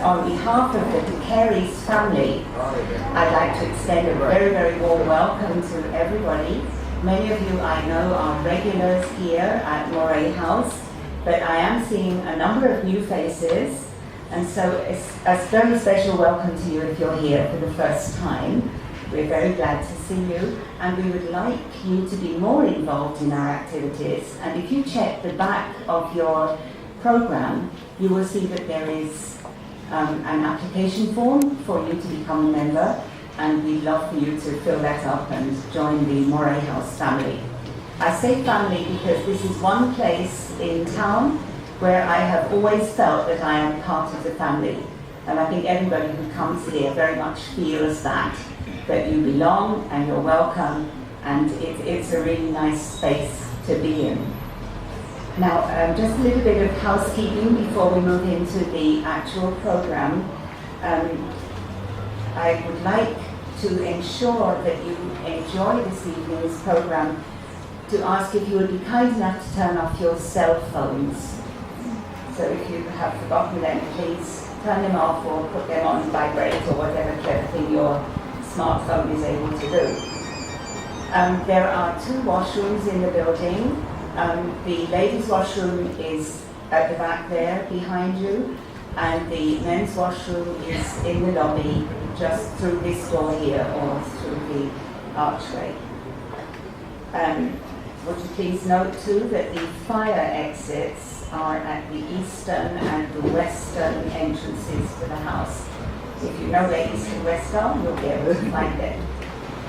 on behalf of the Carey's family, I'd like to extend a very, very warm welcome to everybody. Many of you I know are regulars here at Moray House, but I am seeing a number of new faces, and so it's a very special welcome to you if you're here for the first time. We're very glad to see you, and we would like you to be more involved in our activities. And if you check the back of your program, you will see that there is an application form for you to become a member, and we'd love for you to fill that up and join the Moray House family. I say family because this is one place in town where I have always felt that I am part of the family, and I think everybody who comes here very much feels that you belong and you're welcome, and it's a really nice space to be in. Now, just a little bit of housekeeping before we move into the actual program. I would like to ensure that you enjoy this evening's program, to ask if you would be kind enough to turn off your cell phones. So if you have forgotten them, please turn them off or put them on vibrate or whatever clever thing your smartphone is able to do. There are 2 washrooms in the building. The ladies' washroom is at the back there behind you, and the men's washroom is in the lobby just through this door here or through the archway. Would you please note too that the fire exits are at the eastern and the western entrances to the house. If you know where east and west are, you'll be able to find them.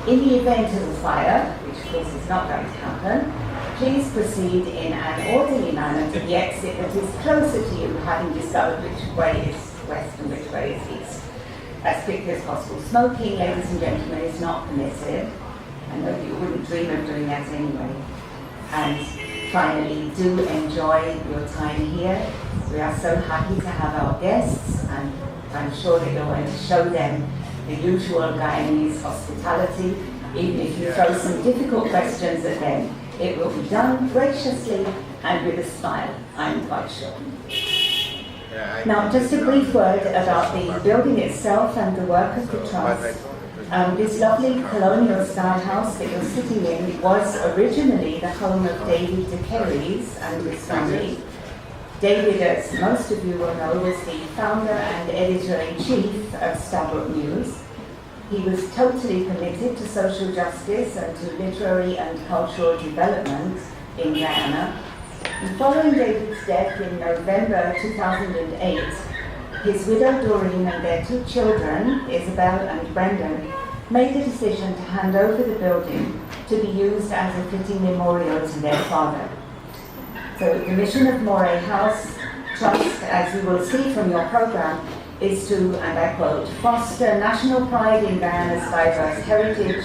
In the event of a fire, which of course is not going to happen, please proceed in an orderly manner to the exit that is closer to you, having discovered which way is west and which way is east, as quickly as possible. Smoking, ladies and gentlemen, is not permitted. I know you wouldn't dream of doing that anyway. And finally, do enjoy your time here. We are so happy to have our guests, and I'm sure that you're going to show them the usual Guyanese hospitality. Even if you throw some difficult questions at them, it will be done graciously and with a smile, I'm quite sure. Now, just a brief word about the building itself and the work of the Trust. This lovely colonial-style house that you're sitting in was originally the home of David de Carey's and his family. David, as most of you will know, was the founder and editor-in-chief of Stabrook News. He was totally committed to social justice and to literary and cultural development in Guyana. And following David's death in November 2008, his widow Doreen and their 2 children, Isabel and Brendan, made the decision to hand over the building to be used as a fitting memorial to their father. So the mission of Moray House Trust, as you will see from your program, is to, and I quote, foster national pride in Guyana's diverse heritage,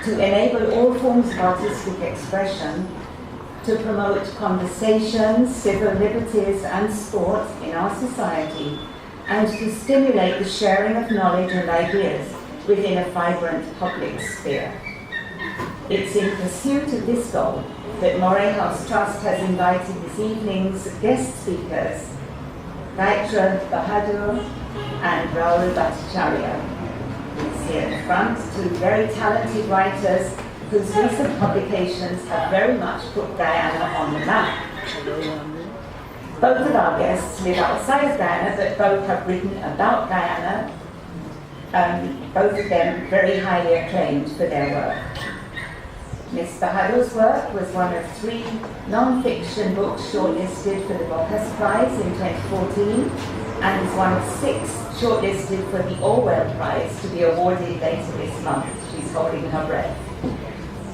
to enable all forms of artistic expression, to promote conversations, civil liberties and sport in our society, and to stimulate the sharing of knowledge and ideas within a vibrant public sphere. It's in pursuit of this goal that Moray House Trust has invited this evening's guest speakers, Gayatri Bahadur and Rahul Bhattacharya. You see at the front 2 very talented writers whose recent publications have very much put Guyana on the map. Both of our guests live outside of Guyana, but both have written about Guyana, both of them very highly acclaimed for their work. Ms. Bahadur's work was one of 3 non-fiction books shortlisted for the Bocuse Prize in 2014, and is one of 6 shortlisted for the Orwell Prize to be awarded later this month. She's holding her breath.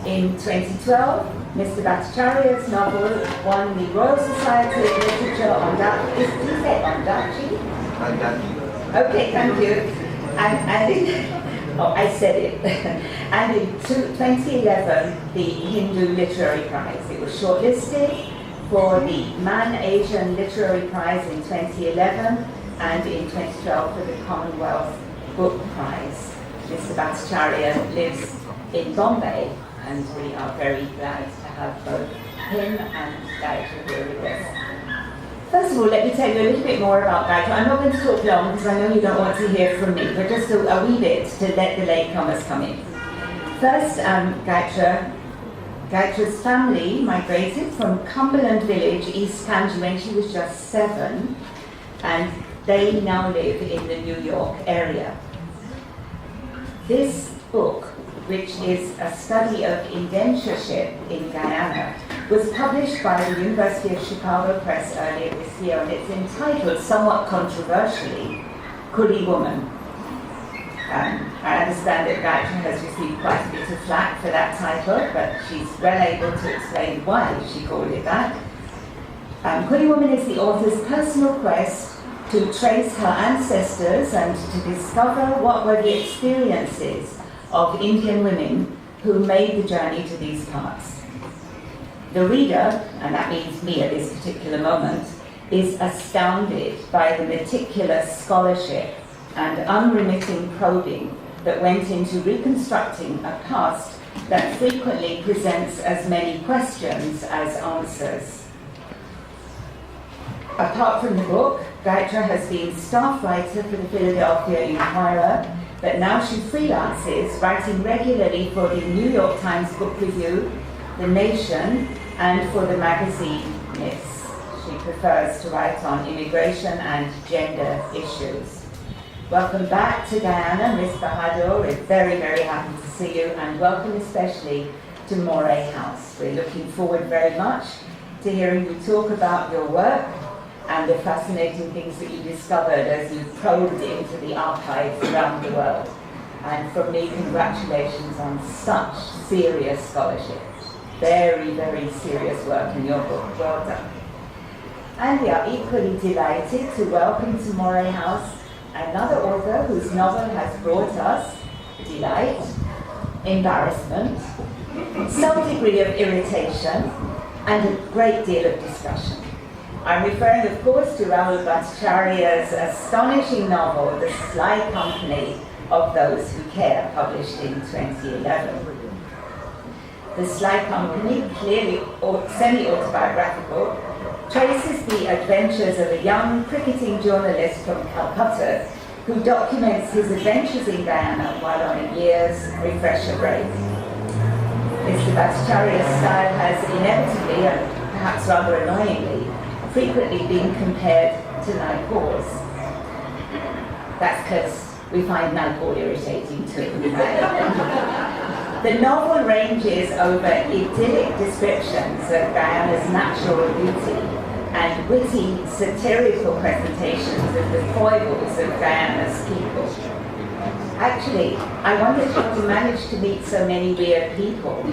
In 2012, Mr. Bhattacharya's novel won the Royal Society of Literature on Ondaatje. Is it Ondaatje? Ondaatje. Okay, thank you. I said it. And in 2011, the Hindu Literary Prize. It was shortlisted for the Man Asian Literary Prize in 2011 and in 2012 for the Commonwealth Book Prize. Mr. Bhattacharya lives in Bombay, and we are very glad to have both him and Gayatri here with us. First of all, let me tell you a little bit more about Gaitra. I'm not going to talk long because I know you don't want to hear from me, but just a wee bit to let the latecomers come in. First, Gaitra's family migrated from Cumberland Village, East Kanji, when she was just 7, and they now live in the New York area. This book, which is a study of indentureship in Guyana, was published by the University of Chicago Press earlier this year, and it's entitled, somewhat controversially, Kuli Woman. I understand that Gaitra has received quite a bit of flack for that title, but she's well able to explain why she called it that. Kuli Woman is the author's personal quest to trace her ancestors and to discover what were the experiences of Indian women who made the journey to these parts. The reader, and that means me at this particular moment, is astounded by the meticulous scholarship and unremitting probing that went into reconstructing a past that frequently presents as many questions as answers. Apart from the book, Gaitra has been staff writer for the Philadelphia Inquirer, but now she freelances, writing regularly for the New York Times Book Review, The Nation, and for the magazine Miss. She prefers to write on immigration and gender issues. Welcome back to Guyana, Miss Bahadur. We're very, very happy to see you, and welcome especially to Moray House. We're looking forward very much to hearing you talk about your work and the fascinating things that you discovered as you probed into the archives around the world. And from me, congratulations on such serious scholarship. Very, very serious work in your book. Well done. And we are equally delighted to welcome to Moray House another author whose novel has brought us delight, embarrassment, some degree of irritation, and a great deal of discussion. I'm referring, of course, to Rahul Bhattacharya's astonishing novel, The Sly Company of Those Who Care, published in 2011. The Sly Company, clearly semi-autobiographical, traces the adventures of a young cricketing journalist from Calcutta who documents his adventures in Guyana while on a year's refresher break. Mr. Bhattacharya's style has inevitably, and perhaps rather annoyingly, frequently been compared to Naipaul's. That's because we find Naipaul irritating too. The novel ranges over idyllic descriptions of Guyana's natural beauty and witty, satirical presentations of the foibles of Guyana's people. Actually, I wondered how you managed to meet so many weird people.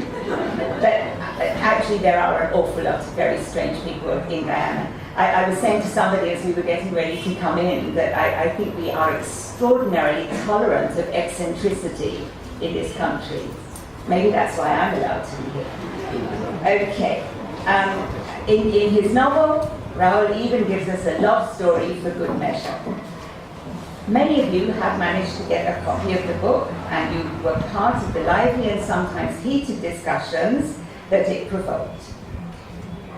But actually, there are an awful lot of very strange people in Guyana. I was saying to somebody as we were getting ready to come in that I think we are extraordinarily tolerant of eccentricity in this country. Maybe that's why I'm allowed to be here. Okay. In his novel, Rahul even gives us a love story for good measure. Many of you have managed to get a copy of the book, and you were part of the lively and sometimes heated discussions that it provoked.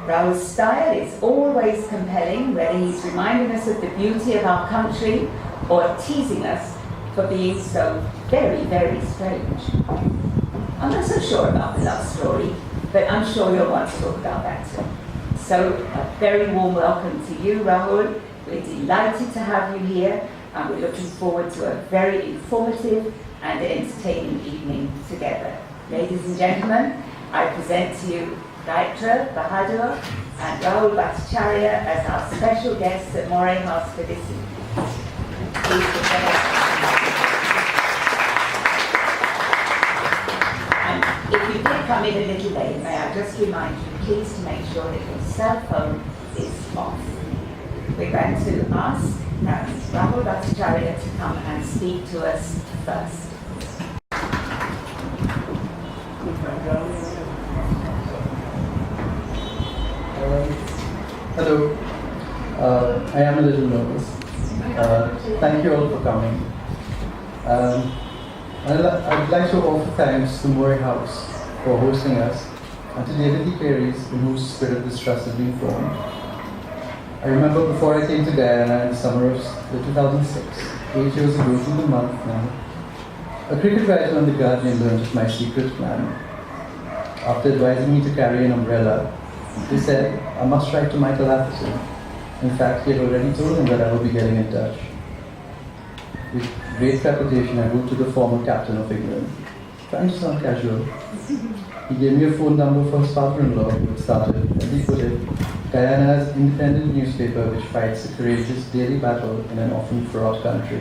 Rahul's style is always compelling, whether he's reminding us of the beauty of our country or teasing us for being so very, very strange. I'm not so sure about the love story, but I'm sure you'll want to talk about that too. So, a very warm welcome to you, Rahul. We're delighted to have you here, and we're looking forward to a very informative and entertaining evening together. Ladies and gentlemen, I present to you Gaitra Bahadur and Rahul Bhattacharya as our special guests at Moray House for this evening. Please prepare. If you did come in a little late, may I just remind you, please, to make sure that your cell phone is off. We're going to ask Rahul Bhattacharya to come and speak to us first. Hello. I am a little nervous. Thank you all for coming. I'd like to offer thanks to Moray House for hosting us and to David E. Carey's, in whose spirit this trust has been formed. I remember before I came to Guyana in the summer of 2006, 8 years ago to the month now, a cricket writer on The Guardian learned of my secret plan. After advising me to carry an umbrella, they said I must write to Michael Atherton. In fact, he had already told him that I would be getting in touch. With great trepidation, I wrote to the former captain of England, trying to sound casual. He gave me a phone number for his father-in-law, who had started, as he put it, Guyana's independent newspaper which fights a courageous daily battle in an often fraught country.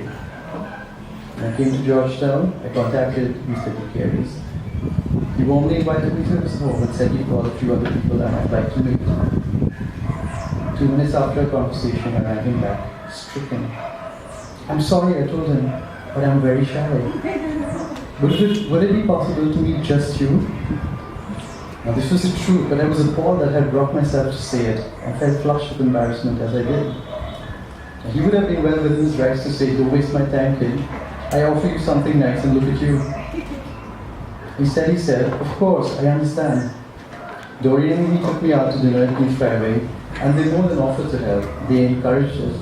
When I came to Georgetown, I contacted Mr. Gutierrez. He warmly invited me to his home and said he called a few other people that I'd like to meet. 2 minutes after a conversation, I rang him back, stricken. I'm sorry, I told him, but I'm very shy. Would it be possible to meet just you? Now this was the truth, but I was appalled that I had brought myself to say it, and felt flushed with embarrassment as I did. Now, he would have been well within his rights to say, don't waste my time, kid. I offer you something nice and look at you. Instead he said, of course, I understand. Dorian and he took me out to dinner at Queen's Skyway, and they more than offered to help. They encouraged us,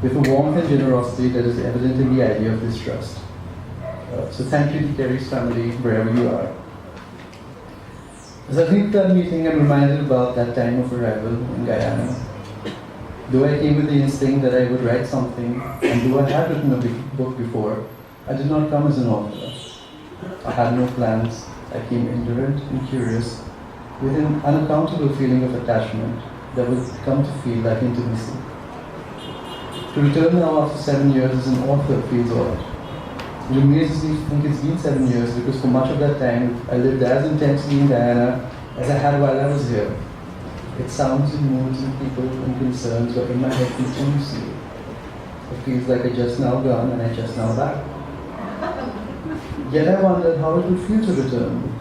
with a warmth and generosity that is evident in the idea of this trust. So thank you to Terry's family, wherever you are. As I think of that meeting, I'm reminded about that time of arrival in Guyana. Though I came with the instinct that I would write something, and though I had written a big book before, I did not come as an author. I had no plans. I came indolent and curious, with an unaccountable feeling of attachment that would come to feel like intimacy. To return now after 7 years as an author feels odd. It amazes me to think it's been 7 years because for much of that time I lived as intensely in Guyana as I had while I was here. Its sounds and moods and people and concerns were in my head continuously. It feels like I just now gone and I just now back. Yet I wondered how it would feel to return.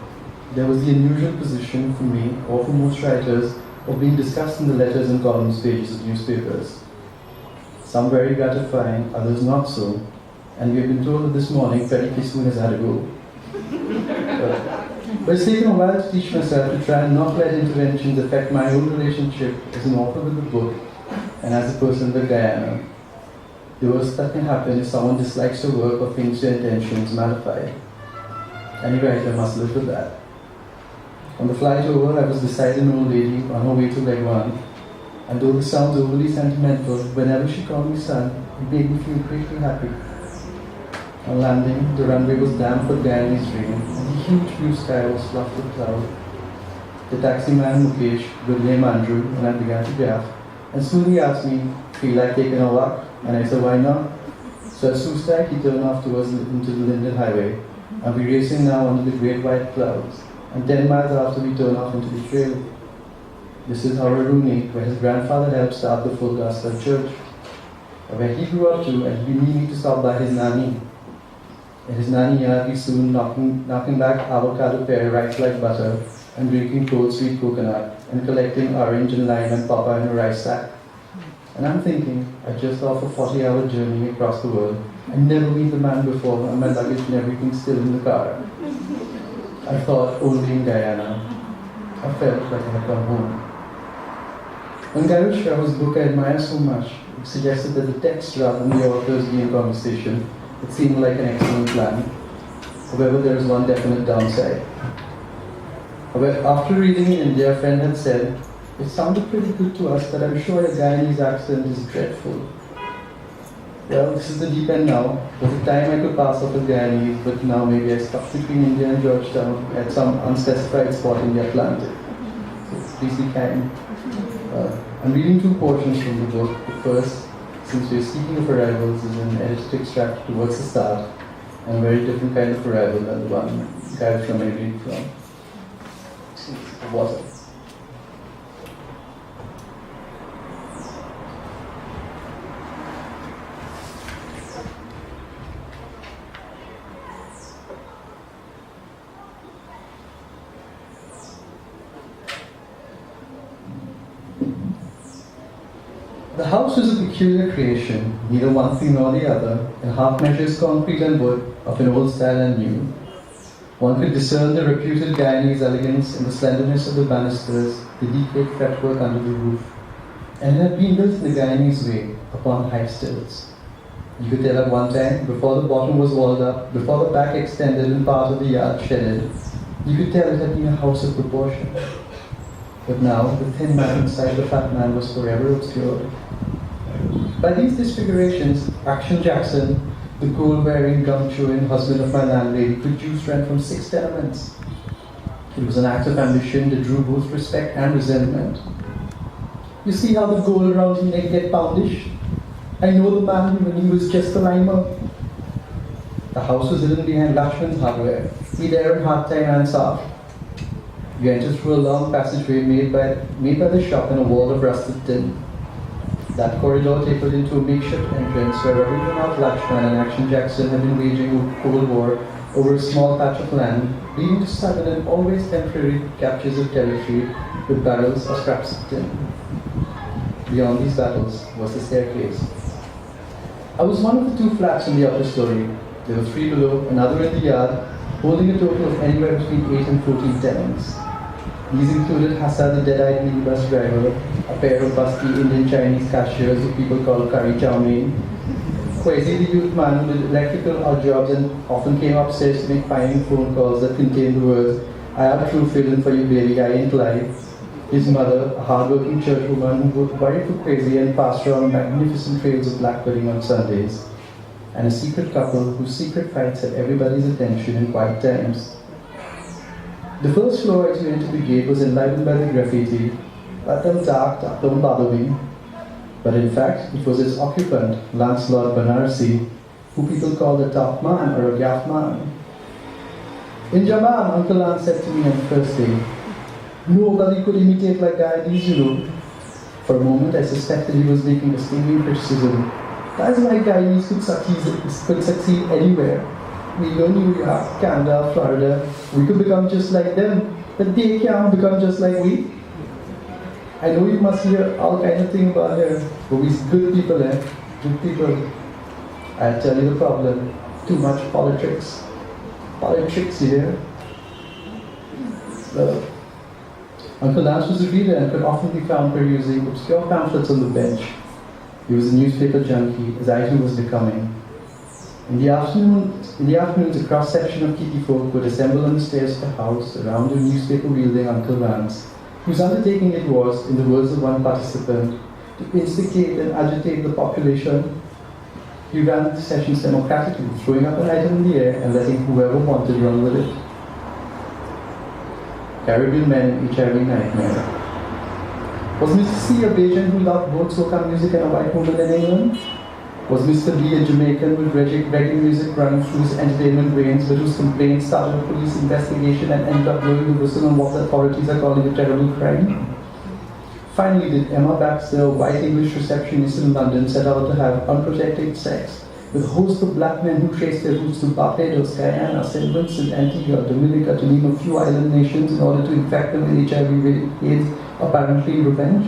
There was the unusual position for me, or for most writers, of being discussed in the letters and columns pages of newspapers. Some very gratifying, others not so. And we have been told that this morning Freddie Kissoon has had a go. But it's taken a while to teach myself to try and not let interventions affect my own relationship as an author with the book and as a person with Guyana. The worst that can happen is someone dislikes your work or thinks your intentions malify. Any writer must live with that. On the flight over, I was beside an old lady on her way to Leguan, and though this sounds overly sentimental, whenever she called me son, it made me feel greatly happy. On landing, the runway was damp with Guyanese rain, and the huge blue sky was fluffed with cloud. The taxi man Mukesh, good name Andrew, and I began to gaff, and soon he asked me, feel like taking a walk? And I said, why not? So at Soustak, he turned off towards into the Linden Highway, and we're racing now under the great white clouds, and 10 miles after we turn off into the trail. This is Hawaruni, where his grandfather helped start the Full Gospel Church, where he grew up to, and he needed to stop by his nanny. In his nanny yard, we soon knocking back avocado pear ripe like butter, and drinking cold sweet coconut, and collecting orange and lime and papa in a rice sack. And I'm thinking, I just off a 40-hour journey across the world. I never met the man before, and my luggage and everything still in the car. I thought only in Guyana. I felt like I had come home. When Gareth Shaw's book I admire so much, it suggested that the text rather than the authors be in conversation. It seemed like an excellent plan. However, there is one definite downside. After reading in India, a friend had said, it sounded pretty good to us, but I'm sure a Guyanese accent is dreadful. Well, this is the deep end now. There was a time I could pass off as Guyanese, but now maybe I stuck between India and Georgetown at some unspecified spot in the Atlantic. So please be kind. I'm reading 2 portions from the book. The first, since we're speaking of arrivals, is an edited extract towards the start, and a very different kind of arrival than the one Gareth Shaw may read from. Water. The house was a peculiar creation, neither one thing nor the other, in half measures concrete and wood, of an old style and new. One could discern the reputed Guyanese elegance in the slenderness of the banisters, the deep-laid fretwork under the roof, and it had been built in the Guyanese way, upon high stilts. You could tell at one time, before the bottom was walled up, before the back extended and part of the yard shedded, you could tell it had been a house of proportion. But now, the thin man inside the fat man was forever obscured. By these disfigurations, Action Jackson, the gold-wearing, gum-chewing husband of my landlady, produced rent from 6 tenements. It was an act of ambition that drew both respect and resentment. You see how the gold around his neck get poundish? I know the man when he was just a limer. The house was hidden behind Lakshman's hardware. He there in hard time and soft. You enter through a long passageway made by the shop in a wall of rusted tin. That corridor tapered into a makeshift entrance where everyone out Lakshman and Action Jackson had been waging a cold war over a small patch of land, leading to sudden and always temporary captures of territory with barrels or scraps of tin. Beyond these battles was the staircase. I was one of the 2 flats in the upper story. There were 3 below, another in the yard, holding a total of anywhere between 8 and 14 tenants. These included Hassan, the dead-eyed minibus driver, a pair of busky Indian-Chinese cashiers who people call curry chow mein, Kwesi, the youth man who did electrical odd jobs and often came upstairs to make pioneering phone calls that contained the words, "I have true feeling for you, baby, I ain't lie." His mother, a hard-working churchwoman who worried for Kwesi and passed around magnificent trails of black pudding on Sundays, and a secret couple whose secret fights had everybody's attention in quiet times. The first floor as you entered the gate was enlivened by the graffiti, "Let them talk, don't bother me." But in fact, it was its occupant, Lancelot Banarsi, who people called a top man or a gaff man. "In Jamam," Uncle Lance said to me on the first day, "nobody could imitate like Guyanese, you know." For a moment I suspected he was making a stinging criticism. That's why Guyanese could succeed anywhere. We go New York, Canada, Florida, we could become just like them, but they can't become just like we. I know you must hear all kinds of things about here, but we're good people, good people. I'll tell you the problem, too much politics. Politics here. So, Uncle Lance was a reader and could often be found perusing obscure pamphlets on the bench. He was a newspaper junkie, as I too was becoming. In the afternoons, a cross-section of kitty folk would assemble on the stairs of the house around a newspaper-wielding Uncle Lance, whose undertaking it was, in the words of one participant, to instigate and agitate the population. He ran the sessions democratically, throwing up an item in the air and letting whoever wanted run with it. Caribbean men in each every nightmare. Was Mr. C a Bajan who loved both soca music and a white woman in England? Was Mr. B a Jamaican with reggae music running through his entertainment veins, but whose complaint started a police investigation and ended up blowing the whistle on what the authorities are calling a terrible crime? Finally, did Emma Baxter, a white English receptionist in London, set out to have unprotected sex with a host of black men who traced their roots to Barbados, Guyana, St. Vincent, Antigua, Dominica, to name a few island nations in order to infect them with HIV/AIDS, apparently in revenge?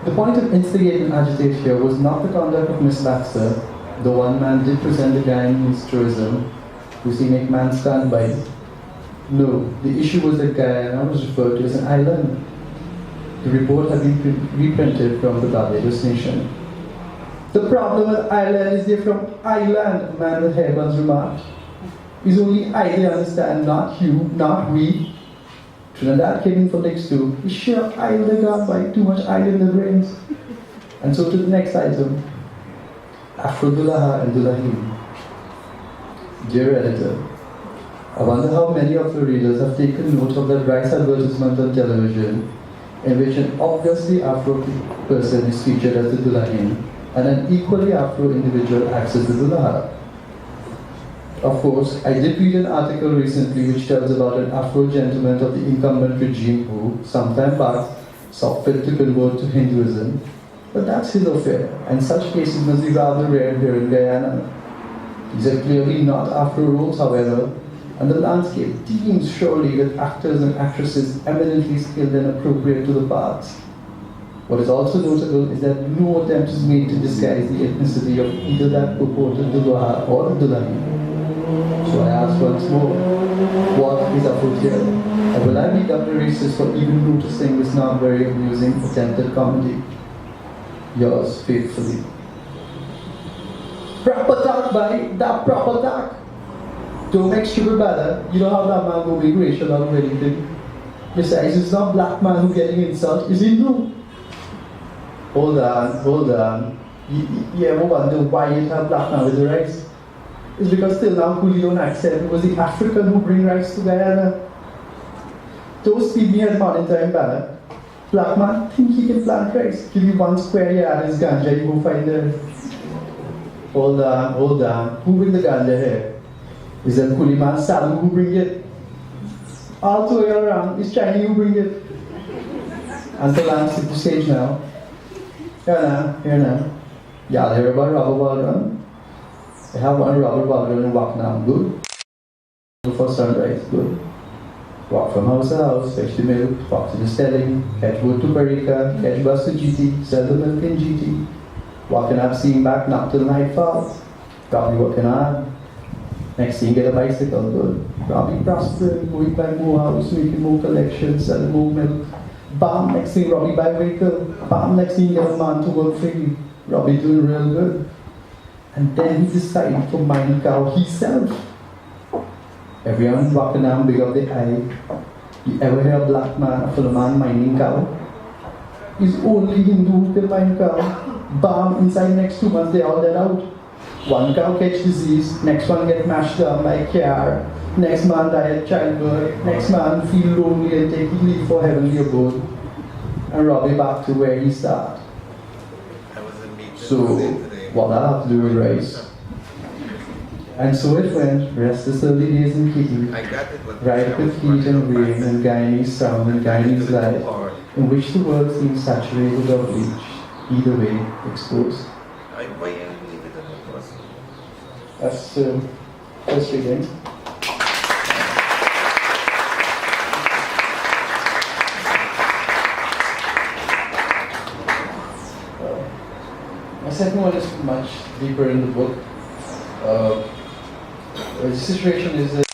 The point of instigate and agitate here was not the conduct of Miss Baxter, though one man did present the Guyanese tourism, whose he make man stand by. No, the issue was that Guyana was referred to as an island. The report had been reprinted from the Barbados nation. "The problem with Ireland is they're from Ireland," a man with hairbuns remarked. "It's only I they understand, not you, not we. Trinidad came in for next too. We sure Islander got by too much iron in their brains." And so to the next item, Afro Dullaha and Dullahin. Dear editor, I wonder how many of your readers have taken note of that rice advertisement on television in which an obviously Afro person is featured as the Dullahin and an equally Afro individual acts as the Dullaha. Of course, I did read an article recently which tells about an Afro gentleman of the incumbent regime who, sometime back, saw fit to convert to Hinduism. But that's his affair, and such cases must be rather rare here in Guyana. These are clearly not Afro roles, however, and the landscape teems surely with actors and actresses eminently skilled and appropriate to the parts. What is also notable is that no attempt is made to disguise the ethnicity of either that purported Dullaha or Dullahi. So I asked once more, what is afoot here? And will I be dubbed a racist for even noticing this not very amusing attempted comedy? Yours faithfully. Proper talk, buddy. That proper talk. Don't make sugar better. You know how that man will be racial or anything. Besides, it's not black man who getting insult, is it no? Hold on. You ever wonder why you have black man with the rice? It's because till now Cooley don't accept it was the African who bring rice to Guyana. Don't speed me at morning time, banner. Black man think he can plant rice. Give you 1 square yard his ganja, you go find it. Hold on. Who bring the ganja here? Is that Cooley man Salu who bring it? All the way around, it's Chinese who bring it. Uncle Lance hit the stage now. Here now. Y'all hear about Robert Baldwin? I have one Robert Baldwin and walk now, good. Before sunrise, good. Walk from house to house, fetch the milk, walk to the stelling, catch boat to Barica, catch bus to GT, sell the milk in GT. Walking up, seeing back, not till night falls. Probably working hard. Next thing, get a bicycle, good. Robbie prospering, going by more house, making more collections, selling more milk. Bam, next thing, Robbie buy vehicle. Bam, next thing, get a man to work freely. Robbie doing real good. And then he decided to mind cow himself. Everyone walking down big up the eye. You ever hear a black man, a full man minding cow? It's only Hindu who can mind cow. Bam, inside next 2 months they all dead out. One cow catch disease, next one get mashed up by a car, next man die at childbirth, next man feel lonely and take leave for heavenly abode, and Robbie back to where he started. So, what that have to do with rice? And so it went, restless early days in Kitty, right with heat and rain and Guyanese sound and Guyanese light, in which the world seemed saturated or bleached, either way, exposed. That's first reading. My second one is much deeper in the book. The situation is that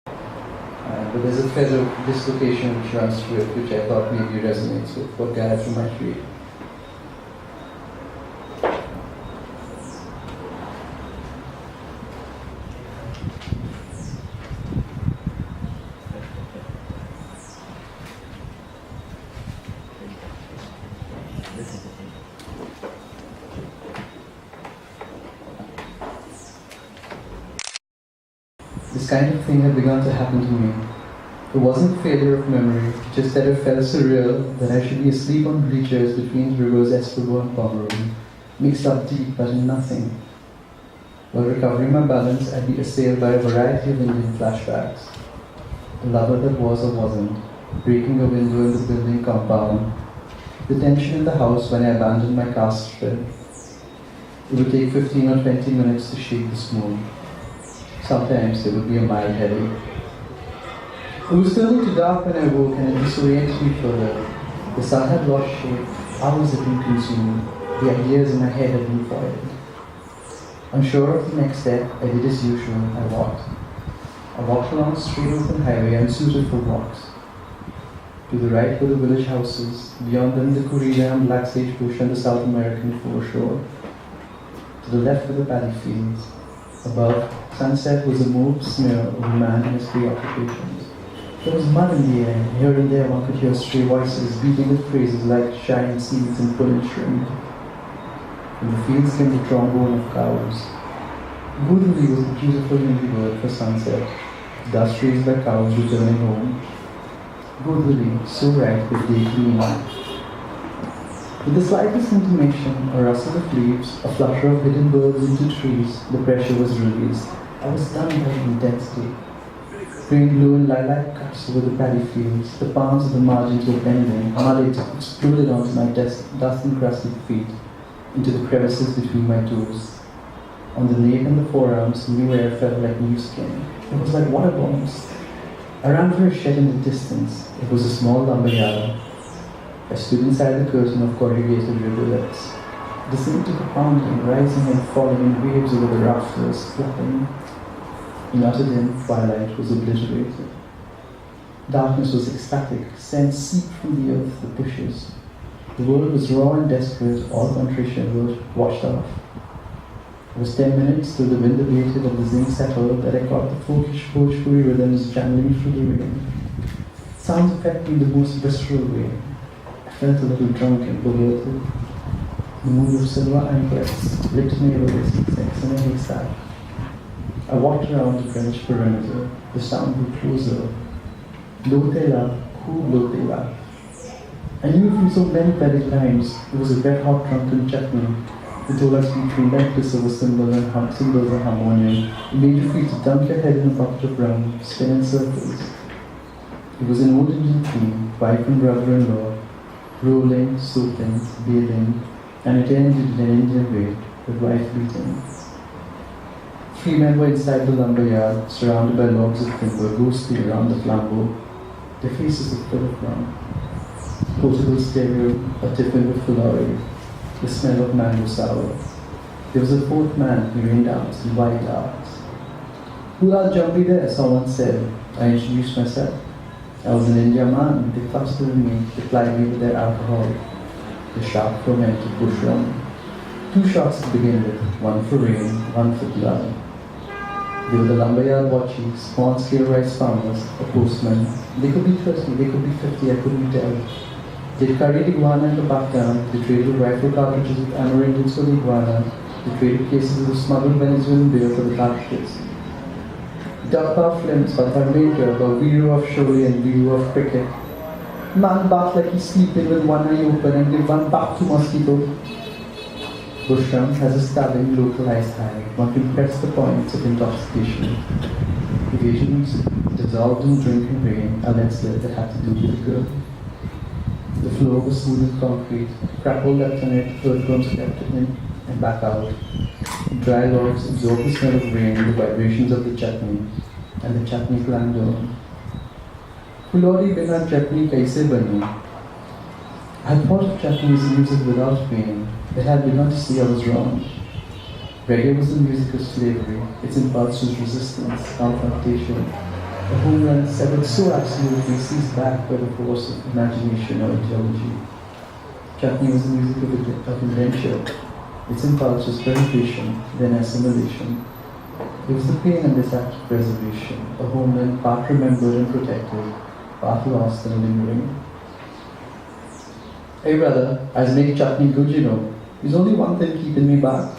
but there's a feather dislocation which runs through it, which I thought maybe resonates with what Gayatri might read. This kind of thing had begun to happen to me. It wasn't failure of memory, just that it felt surreal that I should be asleep on bleachers between rivers Escobar and Pomeroy, mixed up deep but in nothing. While recovering my balance, I'd be assailed by a variety of Indian flashbacks. The lover that was or wasn't, breaking a window in the building compound, the tension in the house when I abandoned my cast spread. It would take 15 or 20 minutes to shake the smoke. Sometimes there would be a mild headache. It was turning to dark when I woke and it disoriented me further. The sun had lost shape, hours had been consumed, the ideas in my head had been foiled. Unsure of the next step, I did as usual, I walked. I walked along a straight open highway unsuited for walks. To the right were the village houses, beyond them the Corrida and black sagebush and the South American foreshore. To the left were the paddy fields. Above, sunset was a moved smear of a man and his preoccupations. There was mud in the air, here and there one could hear stray voices beating with phrases like shine seeds and pull and shrimp. From the fields came the trombone of cows. Goodly was a beautiful Hindi word for sunset, dust raised by cows returning home. Goodly, so right with dainty meaning. With the slightest intimation, a rustle of leaves, a flutter of hidden birds into trees, the pressure was released. I was stunned by the intensity. Green, blue and lilac cuts over the paddy fields, the palms of the margins were bending, mud exploded onto my dust-encrusted feet, into the crevices between my toes. On the nape and the forearms, new air felt like new skin. It was like water bombs. I ran for a shed in the distance. It was a small lumberyard. I stood inside the curtain of corrugated rivulets. The seemed to be pounding, rising and falling in waves over the rafters, flapping. In utter dim, twilight was obliterated. Darkness was ecstatic, scents seeped from the earth, the bushes. The world was raw and desperate, all contrition was washed off. It was 10 minutes till the wind abated and the zinc settled that I caught the folkish Bhojpuri rhythms jangling through the rain. Sounds affect me in the most visceral way. I felt a little drunk and perverted. The mood of silver anklets, lips made of sex in a haystack. I walked around the Greenwich perimeter. The sound grew closer. Lotela, who Lotela? I knew from so many petty times it was a red-hot drunken chutney. They told us between necklace of a cymbal and cymbals of harmonium. It made you feel to dunk your head in a bucket of rum, spin in circles. It was an old Indian theme, wife and brother-in-law, rolling, soaking, bathing, and it ended in an Indian way, with wife beating. 3 men were inside the lumber yard, surrounded by logs of timber, ghostly around the flambeau. Their faces were full of rum. Portable stereo, a tiffin with Filori, the smell of mango sour. There was a 4th man who rained out in white art. "Who are jumpy there?" someone said. I introduced myself. I was an Indian man. They clustered in me, they plied me with their alcohol. The sharp fermented bush rum. 2 shots to begin with, one for rain, one for blood. They were the lumberyard watchies, small-scale rice farmers, a postman. They could be 30, they could be 50, I couldn't tell. They carried iguana in the back down, they traded rifle cartridges with Americans for the iguana, they traded cases of smuggled Venezuelan beer for the cartridges. Duck flims, but her major, a view of Sholay and view of cricket. Man back like he's sleeping with one eye open and give one back to mosquito. Bushram has a stabbing localized high. One can press the points of intoxication. Evasions dissolved in drinking rain, a lead that had to do with the girl. The floor was smooth and concrete. Crapple left on it, earthworms kept it in and back out. Dry logs absorbed the smell of rain, the vibrations of the chutney, and the chutney clanged on. Fulori bina chutney kaise bani? I had thought of chutney as music without pain, but had begun to see I was wrong. Reggae was the music of slavery, its impulse was resistance, confrontation. A homeland severed so absolutely seized back by the force of imagination or ideology. Chutney was the music of adventure. Its impulse was penetration, then assimilation. It was the pain in this act of preservation, a homeland part remembered and protected, part lost and lingering. "Hey brother, I was making chutney good, you know. There's only one thing keeping me back."